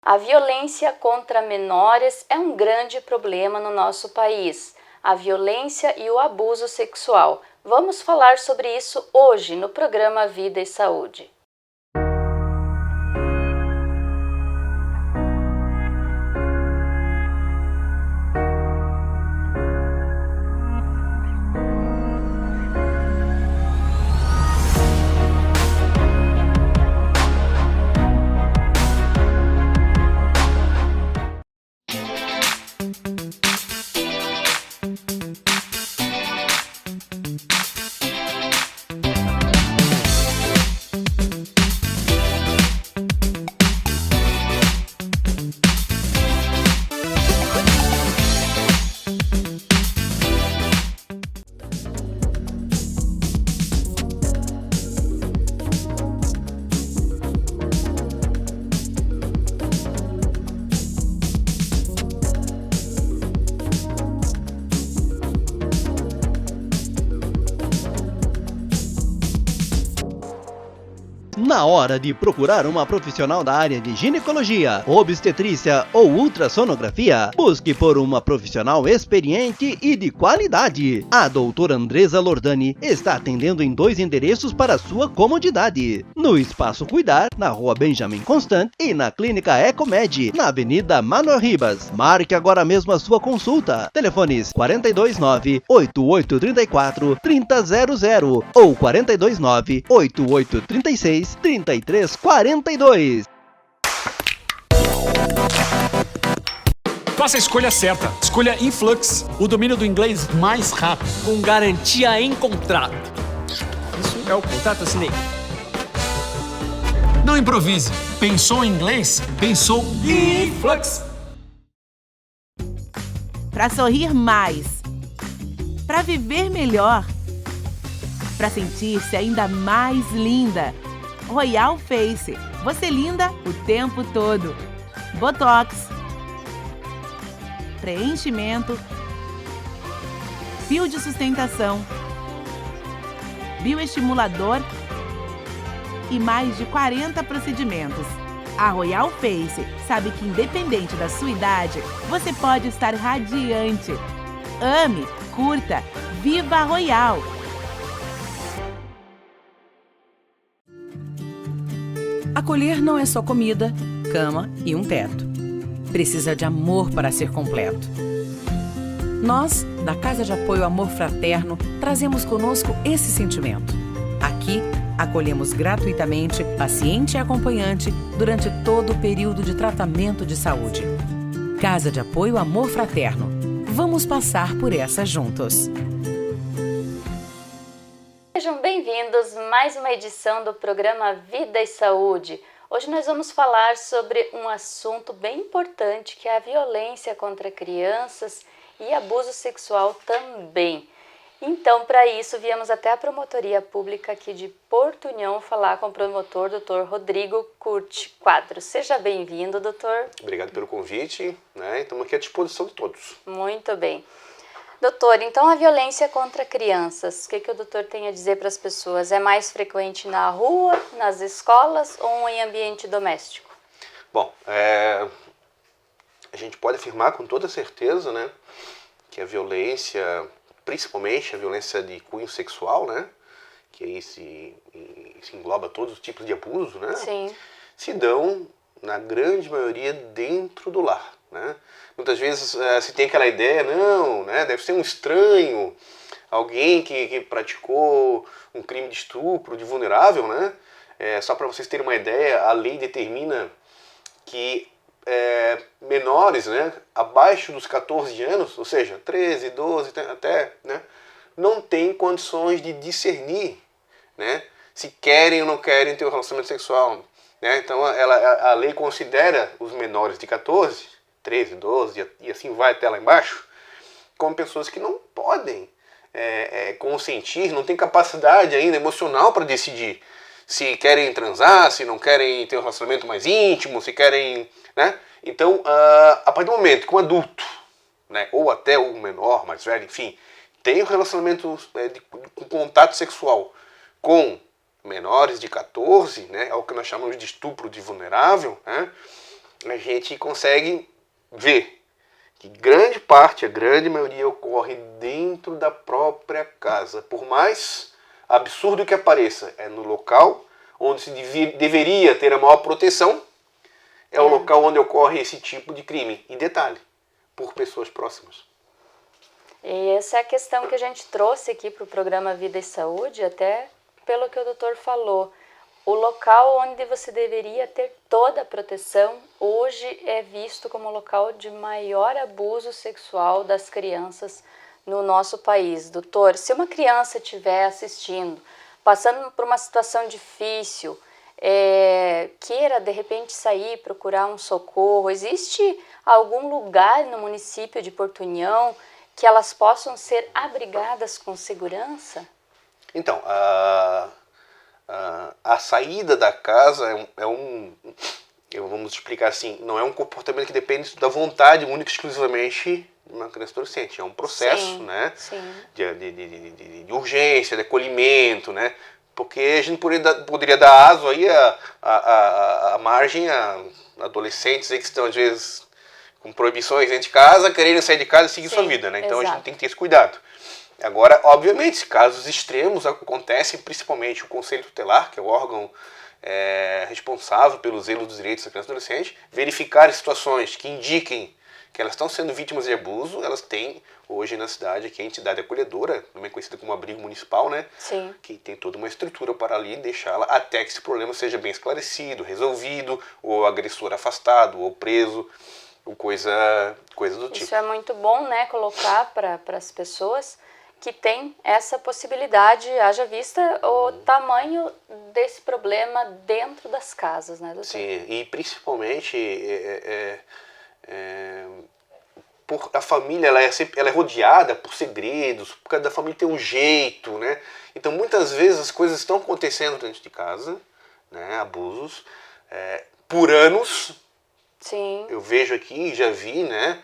A violência contra menores é um grande problema no nosso país. A violência e o abuso sexual. Vamos falar sobre isso hoje no programa Vida e Saúde. Na hora de procurar uma profissional da área de ginecologia, obstetrícia ou ultrassonografia, busque por uma profissional experiente e de qualidade. A doutora Andresa Lordani está atendendo em 2 endereços para sua comodidade. No Espaço Cuidar, na Rua Benjamin Constant, e na Clínica Ecomed, na Avenida Manuel Ribas. Marque agora mesmo a sua consulta. Telefones 429-8834-3000 ou 429-8836-3342. Faça a escolha certa. Escolha Influx, o domínio do inglês mais rápido. Com garantia em contrato. Isso é o contrato, assinei. Não improvise. Pensou em inglês? Pensou Influx. Para sorrir mais. Para viver melhor. Para sentir-se ainda mais linda. Royal Face. Você linda o tempo todo. Botox. Preenchimento. Fio de sustentação. Bioestimulador. E mais de 40 procedimentos. A Royal Face sabe que independente da sua idade, você pode estar radiante. Ame, curta, viva a Royal! Acolher não é só comida, cama e um teto. Precisa de amor para ser completo. Nós, da Casa de Apoio Amor Fraterno, trazemos conosco esse sentimento. Aqui, acolhemos gratuitamente paciente e acompanhante durante todo o período de tratamento de saúde. Casa de Apoio Amor Fraterno. Vamos passar por essa juntos. Sejam bem-vindos a mais uma edição do programa Vida e Saúde. Hoje nós vamos falar sobre um assunto bem importante, que é a violência contra crianças e abuso sexual também. Então, para isso, viemos até a Promotoria Pública aqui de Porto União falar com o promotor, Dr. Rodrigo Curti Quadros. Seja bem-vindo, doutor. Obrigado pelo convite, Estamos aqui à disposição de todos. Muito bem. Doutor, então a violência contra crianças, o que o doutor tem a dizer para as pessoas? É mais frequente na rua, nas escolas ou em ambiente doméstico? Bom, a gente pode afirmar com toda certeza, que a violência, principalmente a violência de cunho sexual, que aí se engloba todos os tipos de abuso, Sim. Se dão, na grande maioria, dentro do lar, Muitas vezes se tem aquela ideia, deve ser um estranho, alguém que praticou um crime de estupro, de vulnerável, Só para vocês terem uma ideia, a lei determina que menores, abaixo dos 14 anos, ou seja, 13, 12 até, não têm condições de discernir, se querem ou não querem ter um relacionamento sexual. Então a lei considera os menores de 14, 13, 12 e assim vai até lá embaixo, como pessoas que não podem consentir, não têm capacidade ainda emocional para decidir se querem transar, se não querem ter um relacionamento mais íntimo, se querem... Então, a partir do momento que um adulto, ou até o menor, mais velho, enfim, tem um relacionamento com contato sexual com menores de 14, é o que nós chamamos de estupro de vulnerável, a gente consegue ver que grande parte, a grande maioria, ocorre dentro da própria casa. Por mais absurdo que apareça, é no local onde se deveria ter a maior proteção, é o local onde ocorre esse tipo de crime. E detalhe, por pessoas próximas. E essa é a questão que a gente trouxe aqui para o programa Vida e Saúde, até pelo que o doutor falou. O local onde você deveria ter toda a proteção, hoje é visto como o local de maior abuso sexual das crianças no nosso país. Doutor, se uma criança estiver assistindo, passando por uma situação difícil, queira de repente sair, procurar um socorro, existe algum lugar no município de Porto União que elas possam ser abrigadas com segurança? Então, a saída da casa vamos explicar assim, não é um comportamento que depende da vontade única e exclusivamente de uma criança adolescente. É um processo, Sim, né? sim. De urgência, de acolhimento, né? Porque a gente poderia dar aso aí a margem a adolescentes aí que estão, às vezes, com proibições dentro de casa, querendo sair de casa e seguir sua vida, né? Então a gente tem que ter esse cuidado. Agora, obviamente, casos extremos acontecem, principalmente o Conselho Tutelar, que é o órgão responsável pelo zelo dos direitos da criança e adolescente, verificar situações que indiquem que elas estão sendo vítimas de abuso. Elas têm hoje na cidade aqui a entidade acolhedora, também conhecida como abrigo municipal, né? Sim. Que tem toda uma estrutura para ali deixá-la até que esse problema seja bem esclarecido, resolvido, ou o agressor afastado, ou preso, ou coisa do tipo. Isso é muito bom, né? Colocar para as pessoas que tem essa possibilidade, haja vista o tamanho desse problema dentro das casas, né, doutor? Sim, e principalmente por a família, ela é rodeada por segredos, por causa da família ter um jeito, né? Então muitas vezes as coisas estão acontecendo dentro de casa, né? Abusos, por anos. Sim. Eu vejo aqui, já vi, né?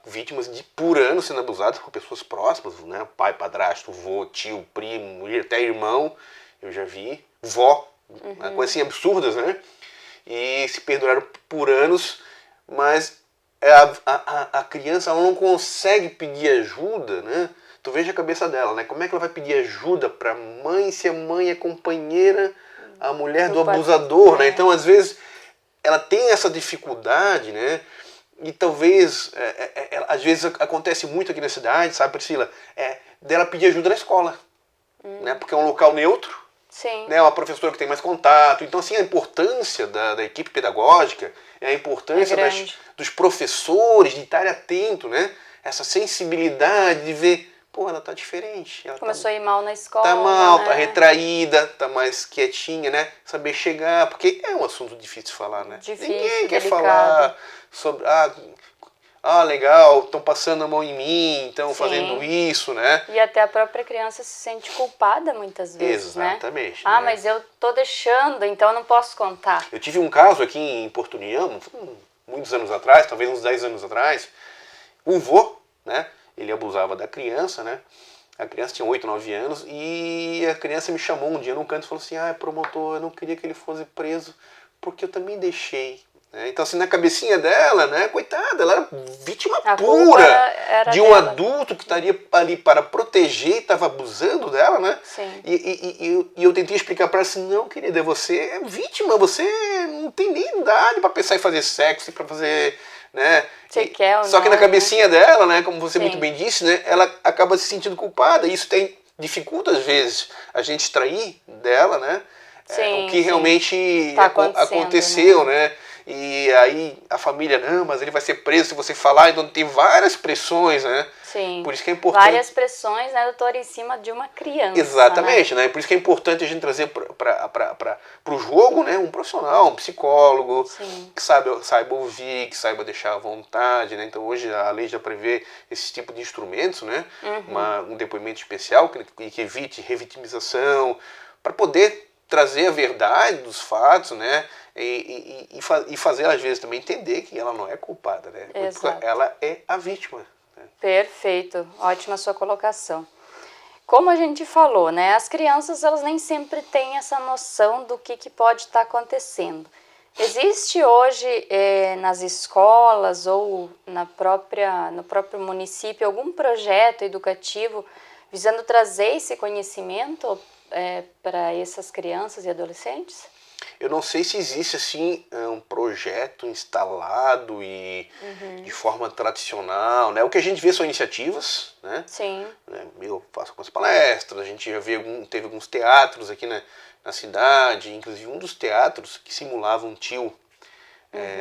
Vítimas de por anos sendo abusadas por pessoas próximas, né? Pai, padrasto, vô, tio, primo, até irmão, eu já vi, vó, coisas assim absurdas, né? E se perduraram por anos, mas a criança ela não consegue pedir ajuda, né? Tu veja a cabeça dela, né? Como é que ela vai pedir ajuda para mãe se a mãe é companheira, a mulher do abusador, né? Então, às vezes, ela tem essa dificuldade, né? E talvez, às vezes acontece muito aqui na cidade, sabe, Priscila? Dela pedir ajuda na escola, né? Porque é um local neutro, Sim. né? Uma professora que tem mais contato. Então, assim, a importância da equipe pedagógica, a importância dos professores de estar atento, né? Essa sensibilidade de ver, pô, ela tá diferente. Ela começou a ir mal na escola. Tá mal, né? tá retraída, tá mais quietinha, né? Saber chegar, porque é um assunto difícil de falar, né? Difícil, Ninguém quer delicado. falar sobre, legal, estão passando a mão em mim, estão fazendo isso, né? E até a própria criança se sente culpada muitas vezes, Exatamente, né? né? Mas eu tô deixando, então eu não posso contar. Eu tive um caso aqui em Porto União, muitos anos atrás, talvez uns 10 anos atrás, um vô, né? Ele abusava da criança, né? A criança tinha 8, 9 anos e a criança me chamou um dia num canto e falou assim, promotor, eu não queria que ele fosse preso porque eu também deixei. Então, assim, na cabecinha dela, né, coitada, ela era vítima pura de um adulto que estaria ali para proteger e estava abusando dela, né? Sim. E eu tentei explicar para ela assim, não, querida, você é vítima, você não tem nem idade para pensar em fazer sexo e para fazer, né? Você quer ou só que não, na cabecinha dela, né, como você Sim. muito bem disse, né, ela acaba se sentindo culpada e isso dificulta às vezes a gente extrair dela, né? Sim, o que realmente tá aconteceu, né? E aí a família, não, mas ele vai ser preso se você falar, então tem várias pressões, né? Sim. Por isso que é importante. Várias pressões, né, doutor, em cima de uma criança. Exatamente, né? Por isso que é importante a gente trazer para o jogo, né, um profissional, um psicólogo, Sim. que saiba ouvir, que saiba deixar à vontade, né? Então hoje a lei já prevê esse tipo de instrumentos, né? Um depoimento especial que evite revitimização, para poder trazer a verdade dos fatos, né? E fazer, às vezes, também entender que ela não é culpada, né? Exato. Ela é a vítima. Né? Perfeito, ótima sua colocação. Como a gente falou, né? As crianças, elas nem sempre têm essa noção do que pode estar acontecendo. Existe hoje nas escolas ou no próprio município algum projeto educativo visando trazer esse conhecimento para essas crianças e adolescentes? Eu não sei se existe assim um projeto instalado e de forma tradicional, né? O que a gente vê são iniciativas, né? Sim. Eu faço algumas palestras, a gente já teve alguns teatros aqui na cidade, inclusive um dos teatros que simulava um tio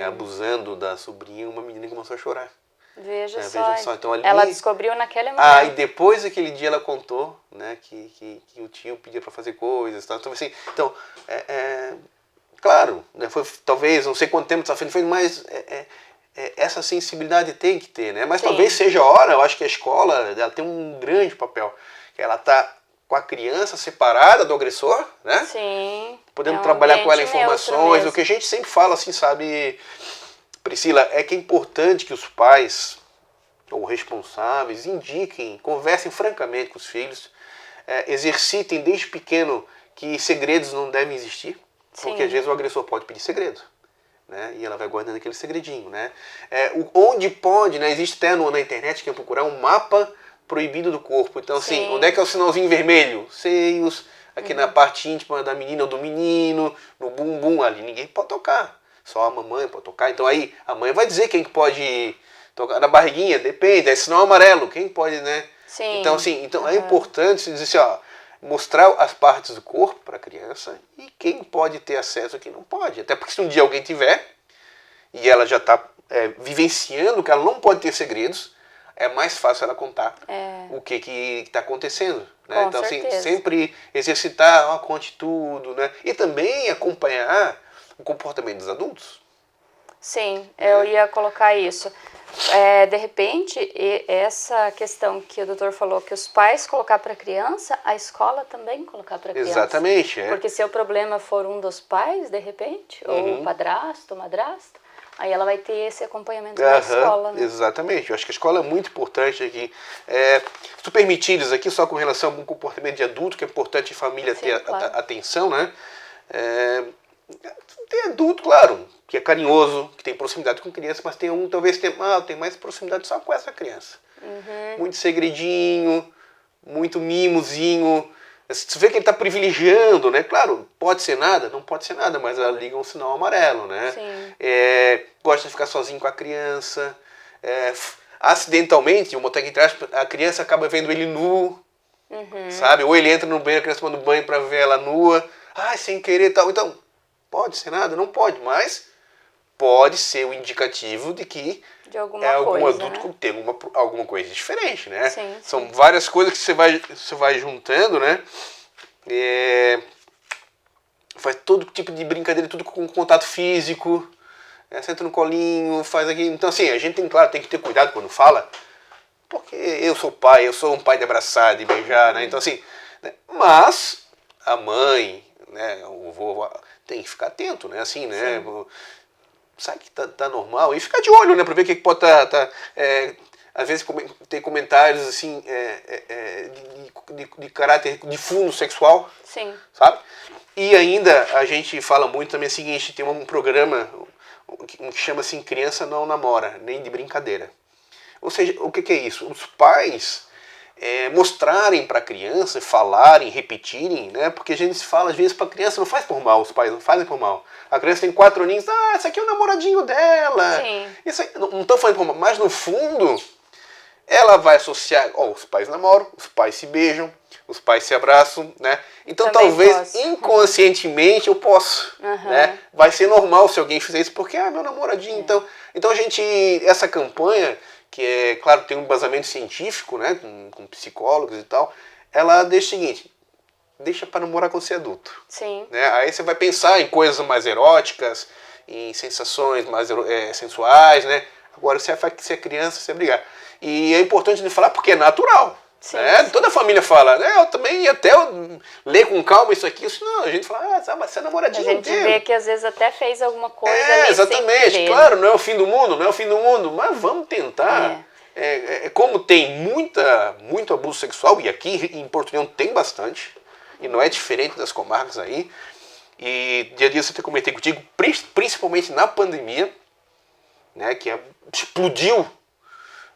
abusando da sobrinha, uma menina começou a chorar. Veja só. só. Então, ali, ela descobriu naquele momento. e depois daquele dia ela contou, né, que o tio pedia para fazer coisas, tal. Então assim, claro, né, foi talvez, não sei quanto tempo está sendo feito, mas essa sensibilidade tem que ter, né? Mas Sim. talvez seja a hora, eu acho que a escola ela tem um grande papel, que ela está com a criança separada do agressor, né? Sim. Podendo trabalhar com ela ambiente informações, neutro o que a gente sempre fala, assim, sabe, Priscila, é que é importante que os pais ou responsáveis indiquem, conversem francamente com os filhos, exercitem desde pequeno que segredos não devem existir, porque Sim. às vezes o agressor pode pedir segredo, né? E ela vai guardando aquele segredinho, né? Onde pode, né? Existe até na internet, quem procurar, um mapa proibido do corpo. Então, assim, Sim. onde é que é o sinalzinho vermelho? Seios, aqui na parte íntima da menina ou do menino, no bumbum, ali ninguém pode tocar. Só a mamãe pode tocar. Então aí a mãe vai dizer quem pode tocar na barriguinha, depende, é sinal amarelo, quem pode, né? Sim. Então, assim, é importante dizer assim, ó, mostrar as partes do corpo para a criança e quem pode ter acesso e quem não pode. Até porque se um dia alguém tiver e ela já está vivenciando que ela não pode ter segredos, é mais fácil ela contar o que está acontecendo. Né? Com Então, assim, certeza. sempre exercitar, conte tudo, né? E também acompanhar o comportamento dos adultos. Sim, eu ia colocar isso. De repente, essa questão que o doutor falou, que os pais colocar para a criança, a escola também colocar para a criança. Exatamente. Porque se o problema for um dos pais, de repente, ou o padrasto, madrasta, aí ela vai ter esse acompanhamento na escola, né? Exatamente. Eu acho que a escola é muito importante aqui. Se tu permitires aqui, só com relação ao comportamento de adulto, que é importante a família Sim, ter claro. atenção, né? Tem adulto, claro, que é carinhoso, que tem proximidade com criança, mas tem talvez tem mais proximidade só com essa criança. Muito segredinho, muito mimozinho. Você vê que ele está privilegiando, né? Claro, pode ser nada, não pode ser nada, mas ela liga um sinal amarelo, né? Sim. Gosta de ficar sozinho com a criança. Acidentalmente, a criança acaba vendo ele nu, sabe? Ou ele entra no banheiro, a criança toma banho para ver ela nua. Sem querer e tal. Então, pode ser nada? Não pode, mas pode ser um indicativo de que De alguma algum coisa, adulto né? que tem alguma coisa diferente, né? Sim, São sim. várias coisas que você vai juntando, né? Faz todo tipo de brincadeira, tudo com contato físico, senta no colinho, faz aquilo. Então, assim, a gente tem que ter cuidado quando fala, porque eu sou pai, eu sou um pai de abraçar, de beijar, né? Então, assim, né? Mas a mãe, né, o vô, tem que ficar atento, né? Assim, né? Sabe que tá normal e ficar de olho, né? Pra ver o que pode às vezes tem comentários assim de caráter de fundo sexual. Sim. Sabe? E ainda a gente fala muito também o seguinte, tem um programa que chama assim, Criança Não Namora, nem de brincadeira. Ou seja, o que é isso? Os pais mostrarem para a criança, falarem, repetirem, né? Porque a gente fala às vezes para a criança, não faz por mal, os pais não fazem por mal. A criança tem 4 aninhos, esse aqui é o namoradinho dela. Sim. Isso aí, não estou falando por mal, mas no fundo ela vai associar, os pais namoram, os pais se beijam, os pais se abraçam, né? Então Também talvez posso. Inconscientemente eu posso, né? Vai ser normal se alguém fizer isso, porque meu namoradinho. Então a gente, essa campanha, que é, claro, tem um embasamento científico, né, com psicólogos e tal, ela deixa o seguinte, deixa para namorar quando você é adulto. Sim. Né? Aí você vai pensar em coisas mais eróticas, em sensações mais sensuais, né? Agora, se é criança, você brigar. E é importante de falar porque é natural. Sim, né? sim. Toda a família fala, eu também até ler com calma isso aqui, não, a gente fala, você é namoradinho A gente inteiro. vê que às vezes até fez alguma coisa ali exatamente, sem querer. claro, não é o fim do mundo, mas vamos tentar. Como tem muito abuso sexual, e aqui em Porto União tem bastante, e não é diferente das comarcas aí, E dia a dia eu comentei contigo, principalmente na pandemia, né, que explodiu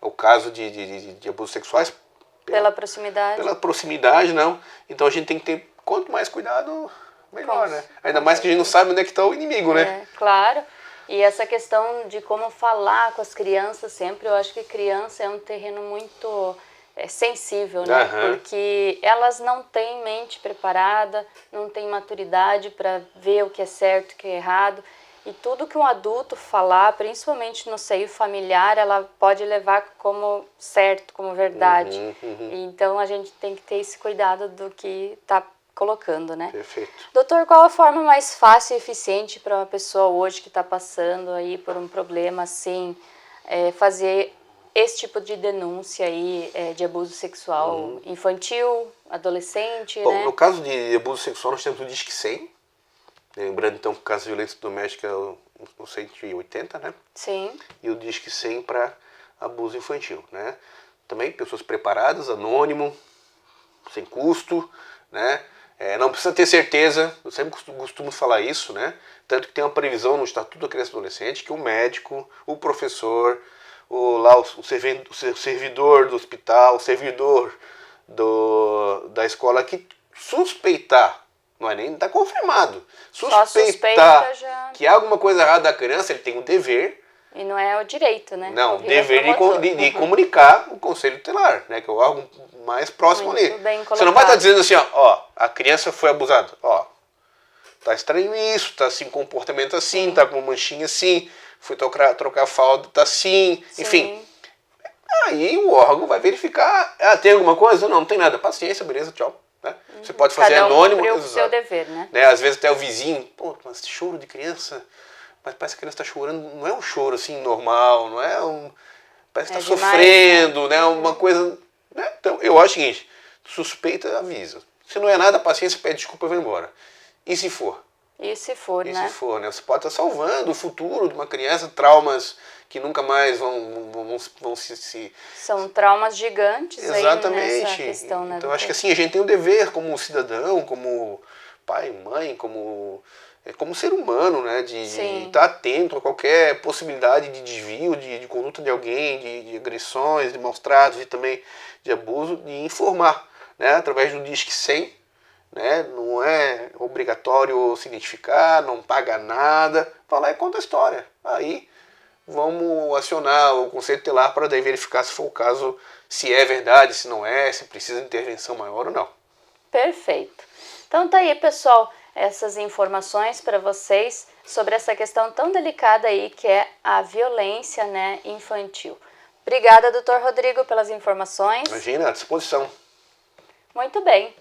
o caso de abusos sexuais. Pela proximidade. Pela proximidade, não. Então a gente tem que ter, quanto mais cuidado, melhor, né? Ainda mais que a gente não sabe onde é que está o inimigo, né? Claro. E essa questão de como falar com as crianças sempre, eu acho que criança é um terreno muito sensível, né? Porque elas não têm mente preparada, não têm maturidade para ver o que é certo e o que é errado. E tudo que um adulto falar, principalmente no seio familiar, ela pode levar como certo, como verdade. Então a gente tem que ter esse cuidado do que está colocando, né? Perfeito. Doutor, qual a forma mais fácil e eficiente para uma pessoa hoje que está passando aí por um problema assim, fazer esse tipo de denúncia aí de abuso sexual infantil, adolescente, Bom, né? no caso de abuso sexual nós temos o Disque 100. Lembrando, então, que o caso de violência doméstica é o 180, né? Sim. E o Disque 100 para abuso infantil, né? Também pessoas preparadas, anônimo, sem custo, né? Não precisa ter certeza, eu sempre costumo falar isso, né? Tanto que tem uma previsão no Estatuto da Criança e Adolescente que o médico, o professor, o servidor do hospital, o servidor da escola que suspeitar, não é nem tá confirmado, suspeitar que há alguma coisa errada da criança, ele tem o dever. E não é o direito, né? Não, dever de comunicar o Conselho Tutelar, né? Que é o órgão mais próximo ali. Você não vai estar dizendo assim, ó, a criança foi abusada, ó, tá estranho isso, tá assim, comportamento assim, tá com uma manchinha assim, foi trocar fralda, tá assim, enfim. Aí o órgão vai verificar, tem alguma coisa? Não tem nada, paciência, beleza, tchau. Né? Você pode fazer anônimo. Cada um cumpriu o seu dever, né? Às vezes até o vizinho, pô, mas choro de criança, mas parece que a criança está chorando, não é um choro assim normal, não é um... Parece que está sofrendo, né? Uma coisa... Né? Então, eu acho o seguinte, suspeita, avisa. Se não é nada, paciência, pede desculpa e vai embora. E se for? E se for, né? E se for, né? Você pode estar salvando o futuro de uma criança, traumas que nunca mais vão se... São traumas gigantes. Exatamente. Aí nessa questão, né? Então, acho que assim, a gente tem o dever como cidadão, como pai, mãe, como ser humano, né? De estar atento a qualquer possibilidade de desvio, de conduta de alguém, de agressões, de maus tratos e também de abuso, de informar, né? Através do Disque 100, né? Não é obrigatório se identificar, não paga nada, vai lá e conta a história. Aí vamos acionar o Conselho Tutelar para daí verificar se for o caso, se é verdade, se não é, se precisa de intervenção maior ou não. Perfeito. Então tá aí, pessoal, essas informações para vocês sobre essa questão tão delicada aí que é a violência, né, infantil. Obrigada, doutor Rodrigo, pelas informações. Imagina, à disposição. Muito bem.